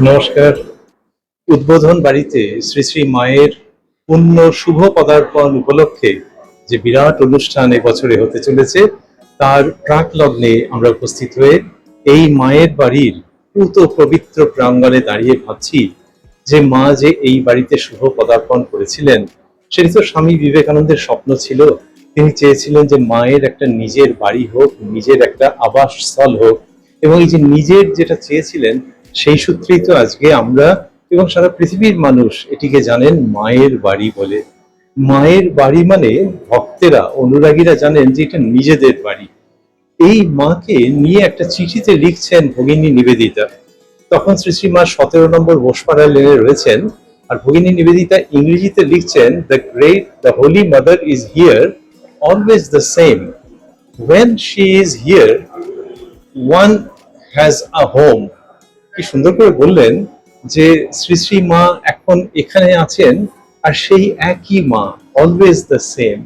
নমস্কার। উদ্বোধন বাড়িতে শ্রী শ্রী মায়ের পুণ্য শুভ পদার্পণ উপলক্ষে যে বিরাট অনুষ্ঠান এবছরে হতে চলেছে, তার প্রাক লগ্নে আমরা উপস্থিত হয়ে এই মায়ের বাড়ির পূত পবিত্র প্রাঙ্গণে দাঁড়িয়ে ভাবছি যে মা যে এই বাড়িতে শুভ পদার্পণ করেছিলেন, সেটি তো স্বামী বিবেকানন্দের স্বপ্ন ছিল। তিনি চেয়েছিলেন যে মায়ের একটা নিজের বাড়ি হোক, নিজের একটা আবাসস্থল হোক, এবং এই যে নিজের যেটা চেয়েছিলেন, সেই সূত্রেই তো আজকে আমরা এবং সারা পৃথিবীর মানুষ এটিকে জানেন মায়ের বাড়ি বলে। মায়ের বাড়ি মানে ভক্তেরা, অনুরাগীরা জানেন যে এটা নিজেদের বাড়ি। এই মাকে নিয়ে একটা চিঠিতে লিখছেন ভগিনী নিবেদিতা। তখন শ্রী শ্রী মা 17 নম্বর বোসপাড়া লেনে রয়েছেন, আর ভগিনী নিবেদিতা ইংরেজিতে লিখছেন, the Holi mother is here, always the same, when she is here one has a home। কি সুন্দর করে বললেন যে শ্রী শ্রী মা এখন এখানে আছেন, আর সেই একই মা, অলওয়েজ দ্য সেম।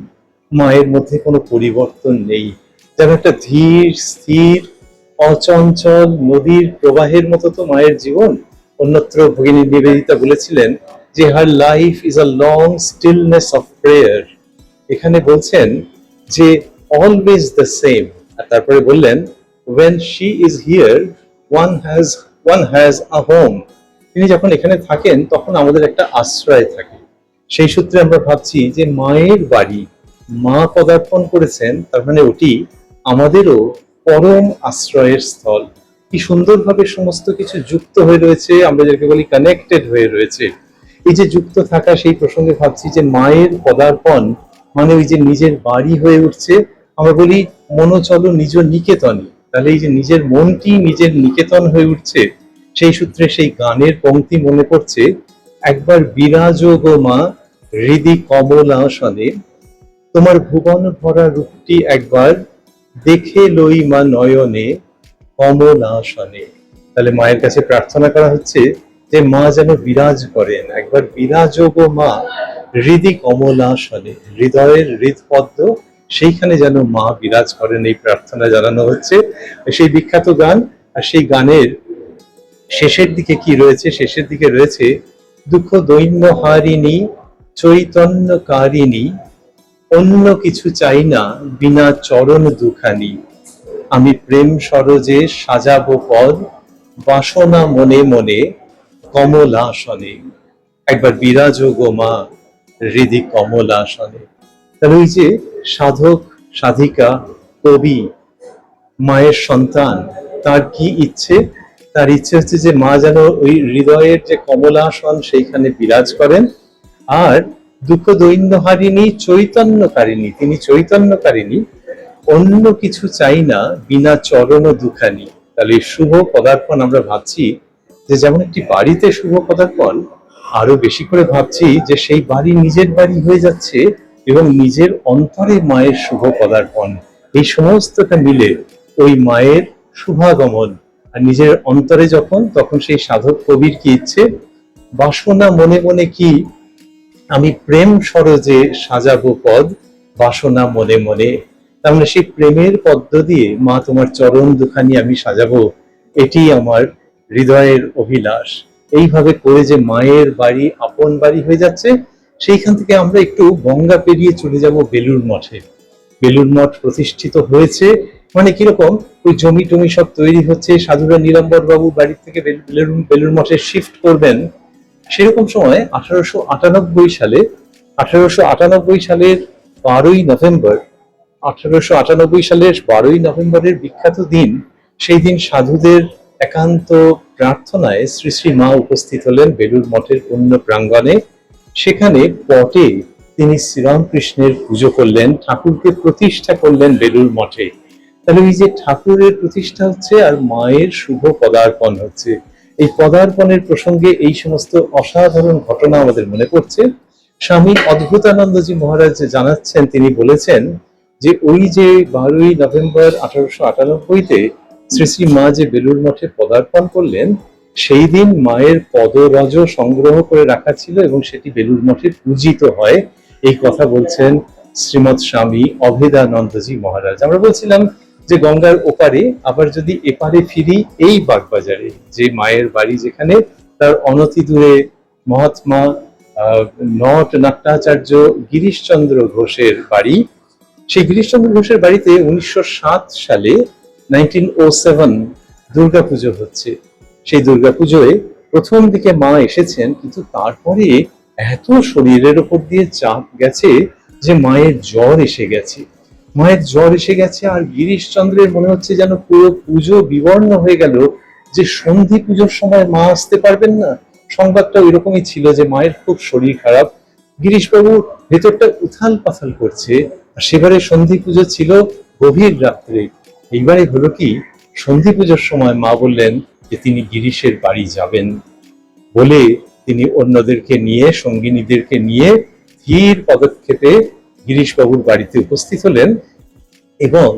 মায়ের মধ্যে কোনো পরিবর্তন নেই, যেন একটা ধীর স্থির অচঞ্চল নদীর প্রবাহের মতো তো মায়ের জীবন। অন্যত্র ভগিনী নিবেদিতা বলেছিলেন যে her life is a long stillness of prayer. এখানে বলছেন যে অলওয়েজ দ্য সেম, আর তারপরে বললেন when she is here one has a home। তিনি যখন এখানে থাকেন তখন আমাদের একটা আশ্রয় থাকে। সেই সূত্রে আমরা ভাবছি যে মায়ের বাড়ি, মা পদার্পণ করেছেন, তার মানে ওটি আমাদেরও পরম আশ্রয়ের স্থল। কি সুন্দরভাবে সমস্ত কিছু যুক্ত হয়ে রয়েছে, আমরা যাকে বলি কানেক্টেড হয়ে রয়েছে। এই যে যুক্ত থাকা, সেই প্রসঙ্গে ভাবছি যে মায়ের পদার্পণ মানে ওই যে নিজের বাড়ি হয়ে উঠছে। আমরা বলি মনোচল নিজ নিকেতনে, তাহলে এই যে নিজের মনটি নিজের নিকেতন হয়ে উঠছে। সেই সূত্রে সেই গানের পংক্তি মনে পড়ছে, একবার বিরাজ গো মা হৃদি কমলাসনে, তোমার ভুবন ভরা রূপটি একবার দেখে লই মা নয়নে কমলাসনে। তাহলে মায়ের কাছে প্রার্থনা করা হচ্ছে যে মা যেন বিরাজ করেন, একবার বিরাজ গো মা হৃদি কমলাসনে, হৃদয়ের হৃদপদ্ম সেইখানে যেন মা বিরাজ করেন, এই প্রার্থনা জানানো হচ্ছে। সেই বিখ্যাত গান, আর সেই গানের শেষের দিকে কি রয়েছে? শেষের দিকে রয়েছে, দুঃখ দৈন্য হারিণী চৈতন্যকারিণী, অন্য কিছু চাই না বিনা চরণ দুখানি, আমি প্রেম সরোজে সাজাবো পদ, বাসনা মনে মনে কমলাসনে, একবার বিরাজ গো মা হৃদি কমলাসনে। তাহলে ওই যে সাধক সাধিকা কবি, মায়ের সন্তান, তার কি ইচ্ছে? তার ইচ্ছে হচ্ছে যে মা যেন ওই হৃদয়ের যে কমলাসন সেইখানে বিরাজ করেন। আর দুঃখ দৈন্যহারিণী চৈতন্যকারিণী, তিনি চৈতন্যকারিণী, অন্য কিছু চাই না বিনা চরণ দুখানি। তাহলে শুভ পদার্পণ আমরা ভাবছি যে যেমন একটি বাড়িতে শুভ পদার্পণ, আরো বেশি করে ভাবছি যে সেই বাড়ি নিজের বাড়ি হয়ে যাচ্ছে, এবং নিজের অন্তরে মায়ের শুভ পদার্পণ। এই সমস্তটা মিলে ওই মায়ের শুভাগমন। আর নিজের অন্তরে যখন, তখন সেই সাধক কবির কি ইচ্ছে? বাসনা মনে মনে কি, আমি প্রেম সরোজে সাজাবো পদ, বাসনা মনে মনে। তার মানে সেই প্রেমের পদ্ম দিয়ে মা তোমার চরণ দুখানি আমি সাজাবো, এটি আমার হৃদয়ের অভিলাষ। এইভাবে করে যে মায়ের বাড়ি আপন বাড়ি হয়ে যাচ্ছে, সেইখান থেকে আমরা একটু গঙ্গা পেরিয়ে চলে যাব বেলুড় মঠে। বেলুড় মঠ প্রতিষ্ঠিত হয়েছে মানে কিরকম, ওই জমি টমি সব তৈরি হচ্ছে, সাধুরা নীলাম্বর বাবু বাড়ি থেকে বেলুড় মঠে শিফট করবেন। সেরকম সময় 1898 সালে, 1898 সালের 12ই নভেম্বর, 12ই নভেম্বরের বিখ্যাত দিন। সেই দিন সাধুদের একান্ত প্রার্থনায় শ্রী শ্রী মা উপস্থিত হলেন বেলুড় মঠের পূর্ণ প্রাঙ্গণে। সেখানে পটে তিনি শ্রীরামকৃষ্ণের পুজো করলেন, ঠাকুরকে প্রতিষ্ঠা করলেন বেলুড় মঠে। তাহলে এই যে ঠাকুরের প্রতিষ্ঠা হচ্ছে আর মায়ের শুভ পদার্পণ হচ্ছে, এই পদার্পণের প্রসঙ্গে এই সমস্ত অসাধারণ ঘটনা আমাদের মনে পড়ছে। স্বামী অদ্ভুতানন্দজি মহারাজ জানাচ্ছেন, তিনি বলেছেন যে ওই যে 12ই নভেম্বর 1898-তে শ্রী শ্রী মা যে বেলুড় মঠে পদার্পণ করলেন, সেই দিন মায়ের পদরজ সংগ্রহ করে রাখা ছিল এবং সেটি বেলুড় মঠে পূজিত হয়। এই কথা বলছেন শ্রীমৎ স্বামী অভেদানন্দজি মহারাজ। আমরা বলছিলাম যে গঙ্গার ওপারে, আবার যদি এপারে ফিরি, এই বাগবাজারে যে মায়ের বাড়ি, যেখানে তার অনতি দূরে মহাত্মা নট নাট্যাচার্য গিরিশচন্দ্র ঘোষের বাড়ি। সেই গিরিশচন্দ্র ঘোষের বাড়িতে 1907 সালে 1907 দুর্গাপুজো হচ্ছে। সেই দুর্গাপুজোয় প্রথম দিকে মা এসেছেন, কিন্তু তারপরে এত শরীরের উপর দিয়ে চাপ গেছে যে মায়ের জ্বর এসে গেছে। মায়ের জ্বর এসে গেছে, আর গিরিশচন্দ্রের মনে হচ্ছে যেন পুরো পুজো বিবর্ণ হয়ে গেল, যে সন্ধি পুজোর সময় মা আসতে পারবেন না। সংবাদটা ওইরকমই ছিল যে মায়ের খুব শরীর খারাপ। গিরিশবাবু ভেতরটা উথাল পাথাল করছে। আর সেবারে সন্ধি পুজো ছিল গভীর রাত্রে। এইবারে হলো কি, সন্ধি পুজোর সময় মা বললেন যে তিনি গিরিশের বাড়ি যাবেন। বলে তিনি অন্যদেরকে নিয়ে, সঙ্গিনীদেরকে নিয়ে ধীর পদক্ষেপে গিরিশবাবুর বাড়িতে উপস্থিত হলেন এবং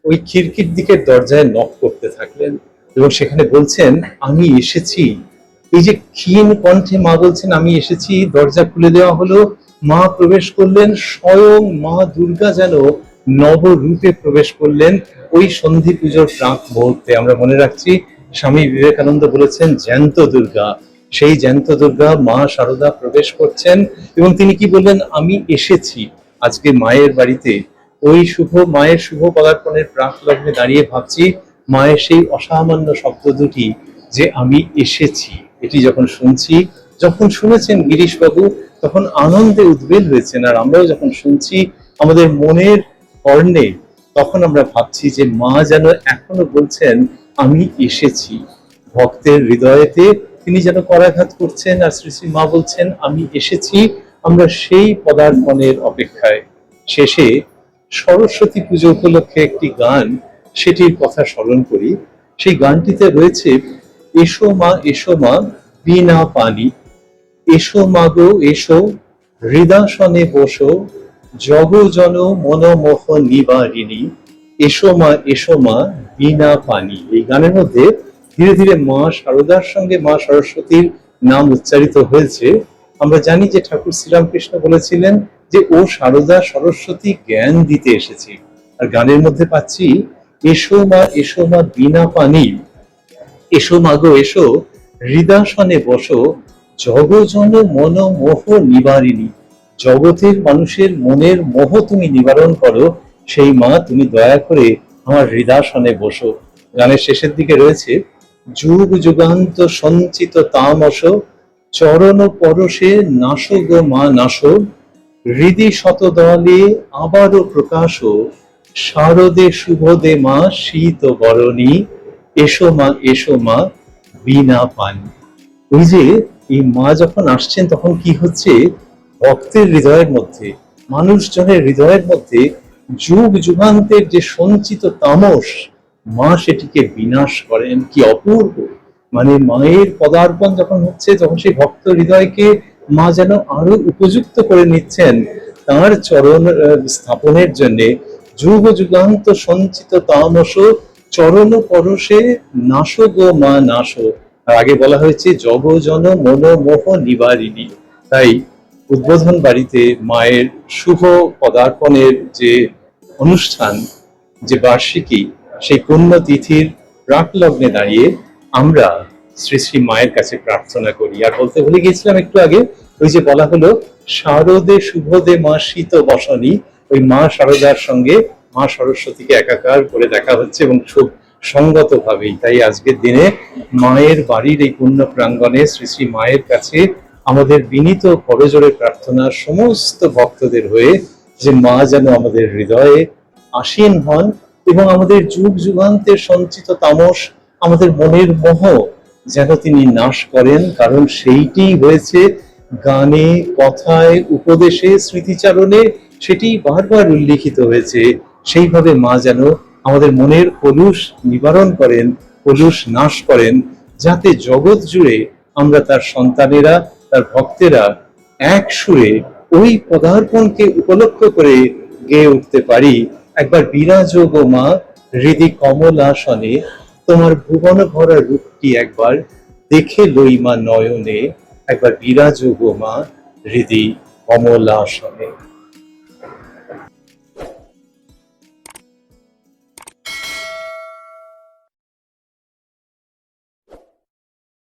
ওই খিড়কির দিকের দরজায় নক করতে থাকলেন এবং সেখানে বলছেন, আমি এসেছি। এই যে ক্ষীণ কণ্ঠে মা বলছেন আমি এসেছি, দরজা খুলে দেওয়া হলো, মা প্রবেশ করলেন। স্বয়ং মা দুর্গা যেন নবরূপে প্রবেশ করলেন ওই সন্ধি পুজোর প্রাক মুহূর্তে। আমরা মনে রাখছি স্বামী বিবেকানন্দ বলেছেন জ্যান্ত দুর্গা। সেই জ্যান্ত দুর্গা মা শারদা প্রবেশ করছেন এবং তিনি কি বললেন, আমি এসেছি। আজকে মায়ের বাড়িতে ওই মায়ের শুভ পদার্পণের প্রাক লগ্নে দাঁড়িয়ে ভাবছি মায়ের সেই অসামান্য শব্দ দুটি, যে আমি এসেছি, এটি যখন শুনছি, যখন শুনেছেন গিরিশবাবু তখন আনন্দে উদ্বেল হয়েছেন, আর আমরাও যখন শুনছি আমাদের মনের কর্ণে, তখন আমরা ভাবছি যে মা যেন এখনো বলছেন আমি এসেছি। ভক্তের হৃদয়েতে তিনি যেন করাঘাত করছেন, আর শ্রী শ্রী মা বলছেন আমি এসেছি। আমরা সেই পদার্পণের অপেক্ষায়। শেষে সরস্বতী পুজো উপলক্ষে একটি গান, সেটির কথা স্মরণ করি। সেই গানটিতে রয়েছে, এসো মা বিনা পানি, এসো মাগো এসো হৃদাসনে বসো, জগজন মনোমোহ নিবারিণী, এসো মা বিনা পানি। এই গানের মধ্যে ধীরে ধীরে মা শারদার সঙ্গে মা সরস্বতীর নাম উচ্চারিত হয়েছে। আমরা জানি যে ঠাকুর শ্রীরামকৃষ্ণ বলেছিলেন যে ও শারদা সরস্বতী জ্ঞান দিতে এসেছে। আর গানের মধ্যে পাচ্ছি, এসো মা বিনা পানি, এসো মাগো এসো হৃদাসনে বসো, জগজন মনোমোহ নিবারিণী। জগতের মানুষের মনের মোহ তুমি নিবারণ করো, সেই মা তুমি দয়া করে আমার হৃদাসনে বসো। গানের শেষের দিকে রয়েছে, যুগ যুগান্ত সঞ্চিত তামস, চরণ পরশে নাশো গো মা নাশো, হৃদি শতদলে আবারও প্রকাশ, শারদে শুভদে মা শীত বরণী, এসো মা বিনা পানি। ওই যে এই মা যখন আসছেন তখন কি হচ্ছে, ভক্তের হৃদয়ের মধ্যে, মানুষজনের হৃদয়ের মধ্যে যুগ যুগান্তের যে সঞ্চিত তামস, মা সেটিকে বিনাশ করেন। কি অপূর্ব! মানে মায়ের পদার্পণ যখন হচ্ছে, যখন সেই ভক্ত হৃদয়কে মা যেন আরো উপযুক্ত করে নিচ্ছেন তার চরণ স্থাপনের জন্য। যুগ যুগান্ত সঞ্চিত তামস, চরণ পরশে নাশো গো মা নাশো। আর আগে বলা হয়েছে জগজন মনোমোহ নিবারিণী। তাই উদ্বোধন বাড়িতে মায়ের শুভ পদার্পণের যে অনুষ্ঠান, যে বার্ষিকী, সেই পুণ্যতিথির প্রাক লগ্নে দাঁড়িয়ে আমরা শ্রী শ্রী মায়ের কাছে প্রার্থনা করি। আর বলতে ভুলে গিয়েছিলাম একটু আগে, ওই যে বলা হলো শারদে শুভদে মা শীত বসনী, ওই মা শারদার সঙ্গে মা সরস্বতীকে একাকার করে দেখা হচ্ছে এবং খুব সঙ্গত ভাবেই। তাই আজকের দিনে মায়ের বাড়ির এই পুণ্য প্রাঙ্গণে শ্রী শ্রী মায়ের কাছে আমাদের বিনীত করজোড়ে প্রার্থনা সমস্ত ভক্তদের হয়ে, যে মা যেন আমাদের হৃদয়ে আসীন হন এবং আমাদের যুগ যুগান্তের সঞ্চিত তামস, আমাদের মনের মোহ যেন তিনি নাশ করেন। কারণ সেইটি হয়েছে গানে, কথায়, উপদেশে, স্মৃতিচারণে, সেটি বারবার উল্লিখিত হয়েছে। সেইভাবে মা যেন আমাদের মনের কলুষ নিবারণ করেন, কলুষ নাশ করেন, যাতে জগৎ জুড়ে আমরা তার সন্তানেরা, তার ভক্তেরা এক সুরে ওই পদার্পণকে উপলক্ষ করে গেয়ে উঠতে পারি, একবার বিরাজ গো মা হৃদি কমলাসনে, তোমার ভুবন ভরা রূপটি একবার দেখে লই মা নয়নে, একবার বিরাজ গো মা হৃদি কমলাসনে।